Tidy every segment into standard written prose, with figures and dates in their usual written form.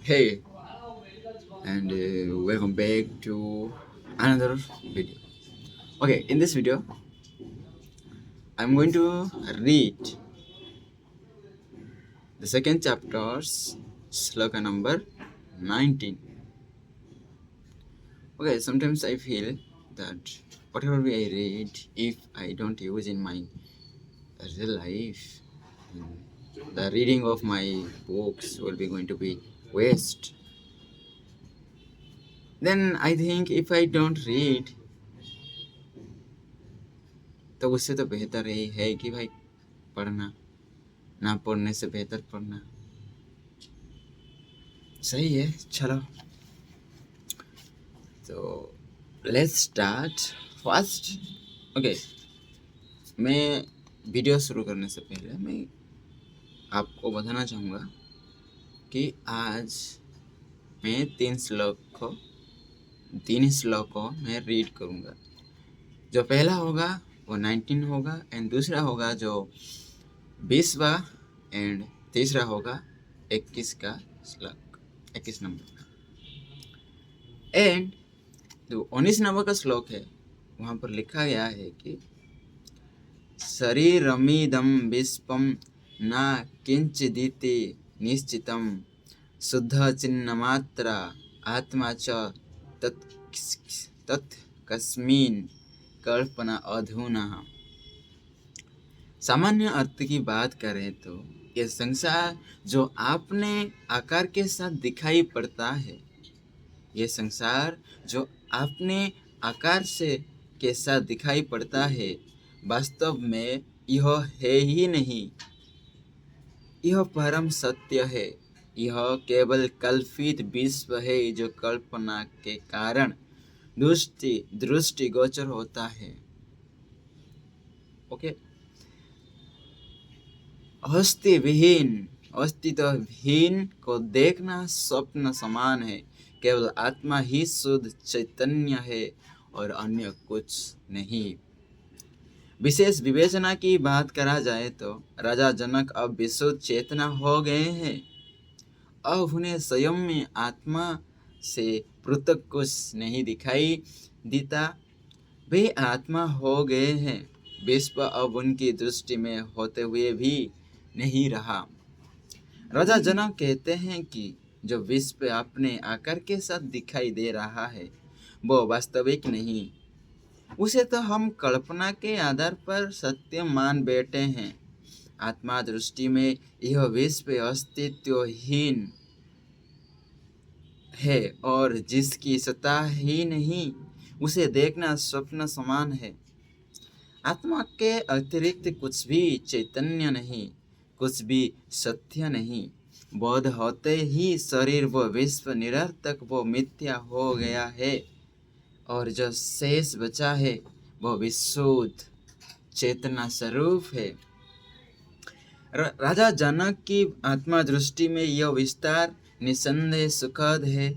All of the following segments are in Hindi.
Hey, and welcome back to another video. Okay, in this video, I'm going to read the second chapter's sloka number 19. Okay, sometimes I feel that whatever I read, if I don't use in my real life, the reading of my books will be going to be waste. Then I think if I don't read, तो उससे तो बेहतर यही है कि भाई पढ़ना, ना पढ़ने से बेहतर पढ़ना सही है। चलो, तो लेट्स स्टार्ट फर्स्ट। ओके, मैं वीडियो शुरू करने से पहले मैं आपको बताना चाहूँगा कि आज मैं तीन श्लोकों में रीड करूँगा। जो पहला होगा वो 19 होगा, एंड दूसरा होगा जो 20वां, एंड तीसरा होगा 21 का श्लोक, 21 नंबर का। एंड जो 19 नंबर का श्लोक है वहाँ पर लिखा गया है कि शरीरमिदं विश्वं न किंचिदिति निश्चितं शुद्ध चिन्नमात्र आत्मा च तत् कस्मिन् कल्पना अधुना। सामान्य अर्थ की बात करें तो ये संसार जो आपने आकार के साथ दिखाई पड़ता है, ये संसार जो आपने आकार से के साथ दिखाई पड़ता है, वास्तव में यह है ही नहीं। यह परम सत्य है। यह केवल कल्पित विश्व है जो कल्पना के कारण दृष्टिगोचर होता है। ओके, अस्तित्वहीन को देखना स्वप्न समान है। केवल आत्मा ही शुद्ध चैतन्य है और अन्य कुछ नहीं। विशेष विवेचना की बात करा जाए तो राजा जनक अब विशुद्ध चेतना हो गए हैं। अब उन्हें स्वयं में आत्मा से पृथक कुछ नहीं दिखाई देता। वे आत्मा हो गए हैं। विश्व अब उनकी दृष्टि में होते हुए भी नहीं रहा। राजा जनक कहते हैं कि जो विश्व अपने आकार के साथ दिखाई दे रहा है वो वास्तविक नहीं, उसे तो हम कल्पना के आधार पर सत्य मान बैठे हैं। आत्मा दृष्टि में यह विश्व अस्तित्वहीन है और जिसकी सत्ता ही नहीं, उसे देखना स्वप्न समान है। आत्मा के अतिरिक्त कुछ भी चैतन्य नहीं, कुछ भी सत्य नहीं। बोध होते ही शरीर व विश्व निरर्थक व मिथ्या हो गया है और जो शेष बचा है वह विशुद्ध चेतना स्वरूप है। राजा जनक की आत्मा दृष्टि में यह विस्तार निसंदेह सुखद है।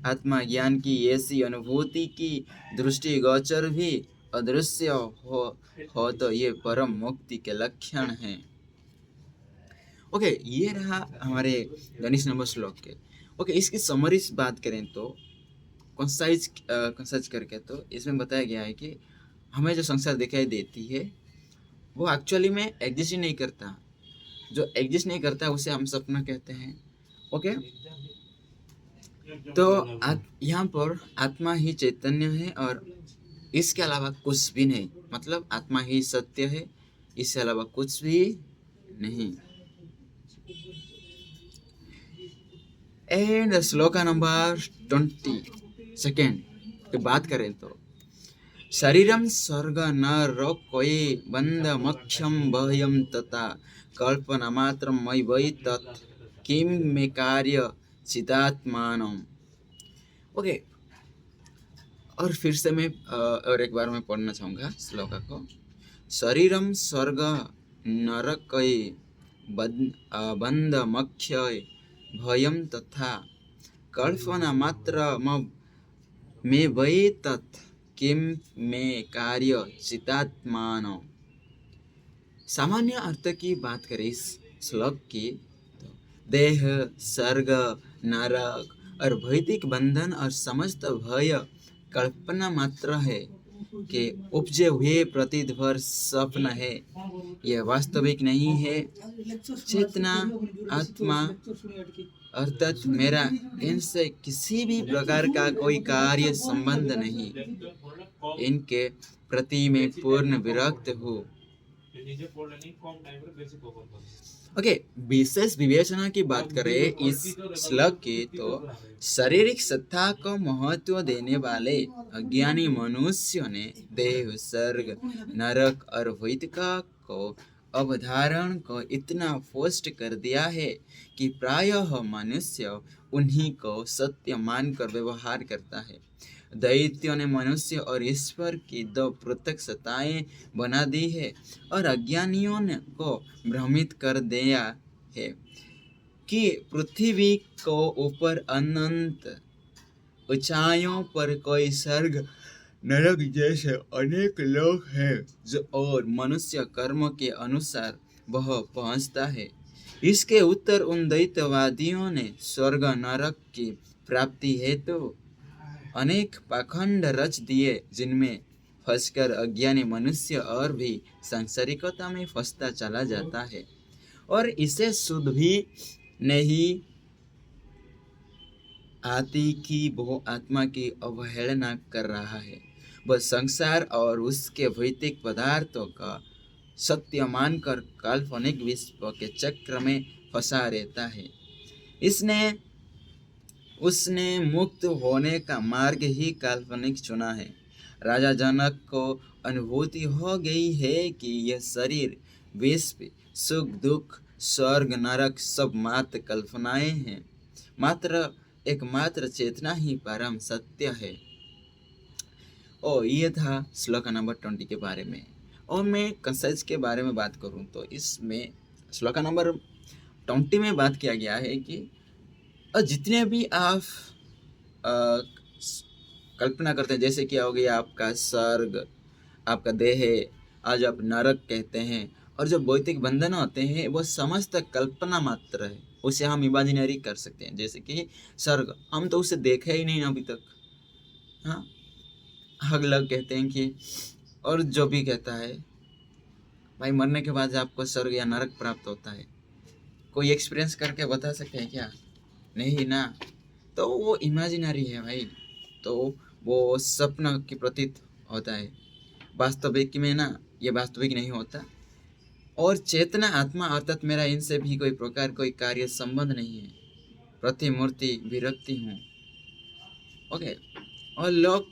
आत्मा ज्ञान की ऐसी अनुभूति की दृष्टि गोचर भी अदृश्य हो तो ये परम मुक्ति के लक्षण हैं। ओके, ये रहा हमारे 19 नंबर श्लोक के। ओके, इसकी समरी से बात करें तो कंसाइज करके तो इसमें बताया गया है कि हमें जो संसार दिखाई देती है वो एक्चुअली में एग्जिस्ट ही नहीं करता। जो एग्जिस्ट नहीं करता उसे हम सपना कहते हैं। ओके, तो यहाँ पर आत्मा ही चैतन्य है और इसके अलावा कुछ भी नहीं। मतलब आत्मा ही सत्य है, इसके अलावा कुछ भी नहीं। एंड श्लोका नंबर 22 की बात करें तो शरीरम स्वर्ग न कोई बंद मक्षम बह्यम तथा कल्पना मात्र मई वही तत् किम में कार्य चिदात्मानम। ओके, और फिर से मैं और एक बार मैं पढ़ना चाहूँगा श्लोका को। शरीरम स्वर्ग नरकै बंद मक्षय भयम तथा कल्पना मात्र में वही तत् किम में कार्य चितात्मानो। सामान्य अर्थ की बात करें इस श्लोक की तो देह, सर्ग, नरक और भौतिक बंधन और समस्त भय कल्पना मात्र है कि उपजे हुए प्रतीत भर स्वप्न है, यह वास्तविक नहीं है। चेतना आत्मा अर्थात मेरा इनसे किसी भी प्रकार का कोई कार्य संबंध नहीं, इनके प्रति मैं पूर्ण विरक्त हूँ। ओके, विशेष विवेचना की बात करें इस श्लोक की तो शारीरिक सत्ता को महत्व देने वाले अज्ञानी मनुष्यों ने देह, स्वर्ग, नरक और वैदिका को अवधारण को इतना स्पष्ट कर दिया है कि प्रायः मनुष्य उन्हीं को सत्य मानकर व्यवहार करता है। दैत्यों ने मनुष्य और ईश्वर की दो पृथक सत्ताएं बना दी है और अज्ञानियों ने को भ्रमित कर दिया है कि पृथ्वी को ऊपर अनंत ऊंचाइयों पर कोई स्वर्ग, नरक जैसे अनेक लोक हैं जो और मनुष्य कर्म के अनुसार वह पहुंचता है। इसके उत्तर उन दैत्यवादियों ने स्वर्ग नरक की प्राप्ति हेतु अनेक पाखंड रच दिए, जिनमें फंसकर अज्ञानी मनुष्य और भी सांसारिकता में फंसता चला जाता है और इसे शुद्ध भी नहीं आती कि वो आत्मा की अवहेलना कर रहा है। वह संसार और उसके भौतिक पदार्थों का सत्य मानकर काल्पनिक विश्व के चक्र में फंसा रहता है। उसने मुक्त होने का मार्ग ही काल्पनिक चुना है। राजा जनक को अनुभूति हो गई है कि यह शरीर, विश्व, सुख दुख, स्वर्ग नरक सब मात्र कल्पनाएं हैं। एकमात्र चेतना ही परम सत्य है। ये था श्लोक नंबर 20 के बारे में। और मैं कंसेप्ट के बारे में बात करूं तो इसमें श्लोक नंबर 20 में बात किया गया है कि और जितने भी आप कल्पना करते हैं, जैसे कि हो गया आपका स्वर्ग, आपका देह, आज आप नरक कहते हैं, और जो भौतिक बंधन होते हैं वो समस्त कल्पना मात्र है। उसे हम इमेजिनरी कर सकते हैं। जैसे कि स्वर्ग, हम तो उसे देखा ही नहीं अभी तक। हाँ, हग लग कहते हैं कि, और जो भी कहता है भाई मरने के बाद आपको स्वर्ग या नरक प्राप्त होता है, कोई एक्सपीरियंस करके बता सकते हैं क्या? नहीं ना। तो वो इमेजिनरी है भाई, तो वो सपना की प्रतीत होता है। वास्तविक में ना ये वास्तविक नहीं होता। और चेतना आत्मा अर्थात मेरा इनसे भी कोई प्रकार कोई कार्य संबंध नहीं है, प्रतिमूर्ति विरक्ति हूँ। ओके, और लोग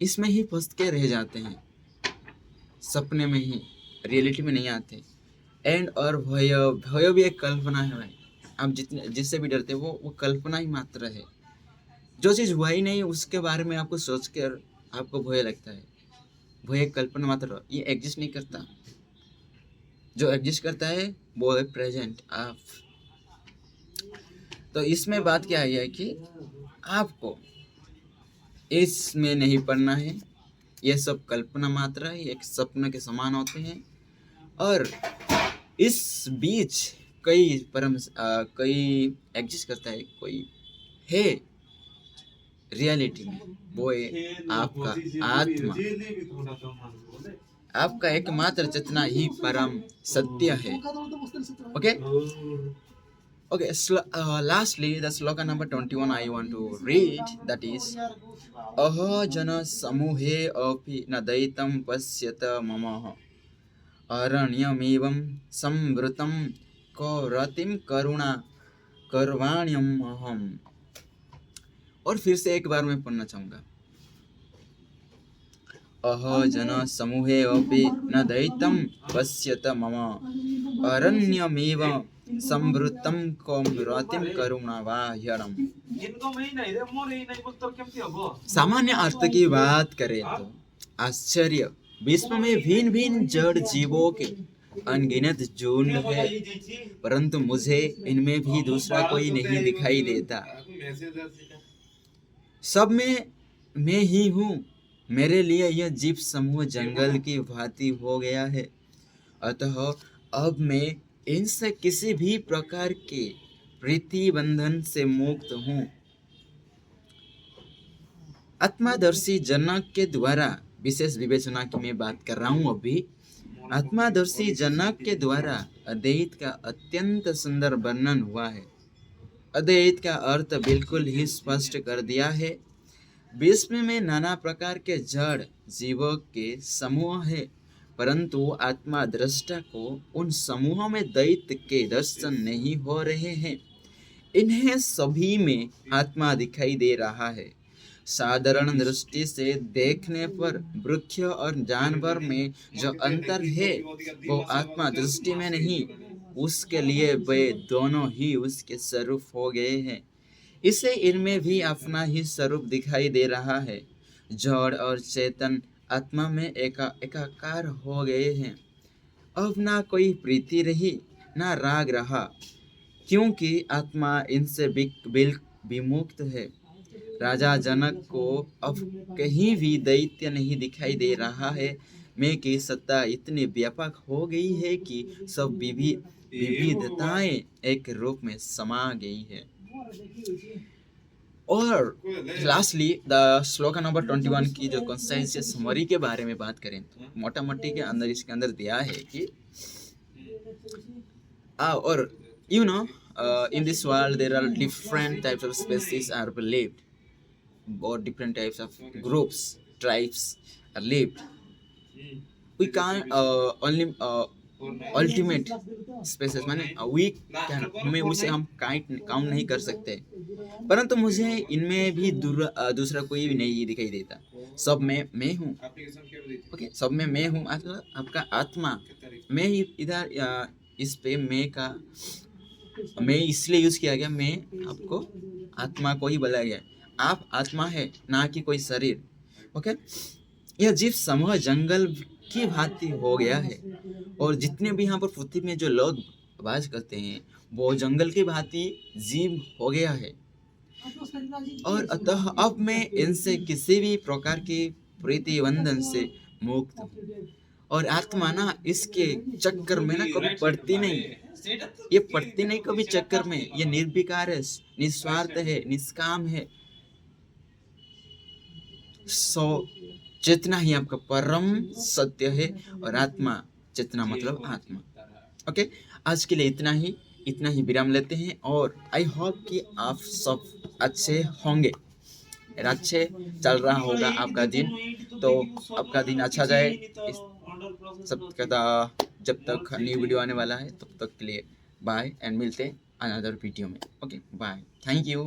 इसमें ही फंस के रह जाते हैं, सपने में ही, रियलिटी में नहीं आते। एंड और भय भी एक कल्पना है भाई। आप जिससे भी डरते हो वो कल्पना ही मात्र है। जो चीज़ हुआ ही नहीं उसके बारे में आपको सोच कर आपको भय लगता है। भय एक कल्पना मात्र, ये एग्जिस्ट नहीं करता। जो एग्जिस्ट करता है वो है प्रेजेंट आप। तो इसमें बात क्या है कि आपको इसमें नहीं पड़ना है। ये सब कल्पना मात्र है, एक सपने के समान होते हैं। और इस बीच कई एग्जिस्ट करता है, कोई है रियलिटी में, वो है आपका आत्मा। आपका एकमात्र चेतना ही परम सत्य है। Okay, lastly, the sloka number 21 I want to read, that is, Aho jana samuhe api nadaitam pasyata mamaha aranyamivam samvrutam ratim karuna करवाण्यम अहम। और फिर से एक बार मैं पढ़ना चाहूँगा। अह जन समूहे अपि न दैत्यं पश्यत मम अरण्यमेव संवृत्तं रतिं करुणावाह्यरम्। सामान्य अर्थ की बात करें तो आश्चर्य, विश्व में भिन्न भिन्न जड़ जीवों के अनगिनत झुंड है, परंतु मुझे इनमें भी दूसरा कोई नहीं दिखाई देता। सब में मैं ही हूँ। मेरे लिए यह जीव समूह जंगल की भांति हो गया है। अतः अब मैं इनसे किसी भी प्रकार के प्रीति बंधन से मुक्त हूँ। आत्मादर्शी जनक के द्वारा, विशेष विवेचना की मैं बात कर रहा हूँ अभी, आत्मादर्शी जनक के द्वारा अद्वैत का अत्यंत सुंदर वर्णन हुआ है। अद्वैत का अर्थ बिल्कुल ही स्पष्ट कर दिया है। विश्व में नाना प्रकार के जड़ जीवों के समूह है, परंतु आत्मा दृष्टा को उन समूहों में द्वैत के दर्शन नहीं हो रहे हैं। इन्हें सभी में आत्मा दिखाई दे रहा है। साधारण दृष्टि से देखने पर वृक्ष और जानवर में जो अंतर है वो आत्मा दृष्टि में नहीं, उसके लिए वे दोनों ही उसके स्वरूप हो गए हैं। इसे इनमें भी अपना ही स्वरूप दिखाई दे रहा है। जड़ और चेतन आत्मा में एकाकार हो गए हैं। अब ना कोई प्रीति रही ना राग रहा, क्योंकि आत्मा इनसे विमुक्त है। राजा जनक को अब कहीं भी दैत्य नहीं दिखाई दे रहा है। मैं की सत्ता इतनी व्यापक हो गई है कि सब विविधताएं एक रूप में समा गई है। और लास्टली द श्लोका नंबर 21 की जो कॉन्सेंसियस समरी के बारे में बात करें तो मोटा मोटी के अंदर इसके अंदर दिया है कि और you know in this world there are different types of species are believed, or different types of groups, tribes are lived. We can't only ultimate species माने we can, हमें उसे हम काउंट नहीं कर सकते, परंतु मुझे इनमें भी दूसरा कोई भी नहीं दिखाई देता। सब में मैं हूँ। ओके, सब में मैं हूँ मतलब आपका आत्मा। मैं इधर इस पे मैं इसलिए यूज किया गया, मैं आपको आत्मा को ही बोला गया। आप आत्मा है, ना कि कोई शरीर। ओके, यह जीव समूह जंगल की भांति हो गया है, और जितने भी यहाँ पर पृथ्वी में जो लोग वास करते हैं वो जंगल की भांति जीव हो गया है। और अतः अब मैं इनसे किसी भी प्रकार की प्रीति बंधन से मुक्त हूँ। और आत्मा ना इसके चक्कर में ना कभी पड़ती नहीं, ये पड़ती नहीं कभी चक्कर में। ये निर्विकार है, निस्वार्थ है, निष्काम है। चेतना ही आपका परम सत्य है, और आत्मा, चेतना मतलब आत्मा। ओके, आज के लिए इतना ही विराम लेते हैं, और आई होप कि आप सब अच्छे होंगे, अच्छे चल रहा होगा आपका दिन। तो आपका दिन अच्छा जाए। सब जब तक न्यू वीडियो आने वाला है तब तक के लिए बाय, एंड मिलते हैं अनदर वीडियो में। Okay bye, thank you.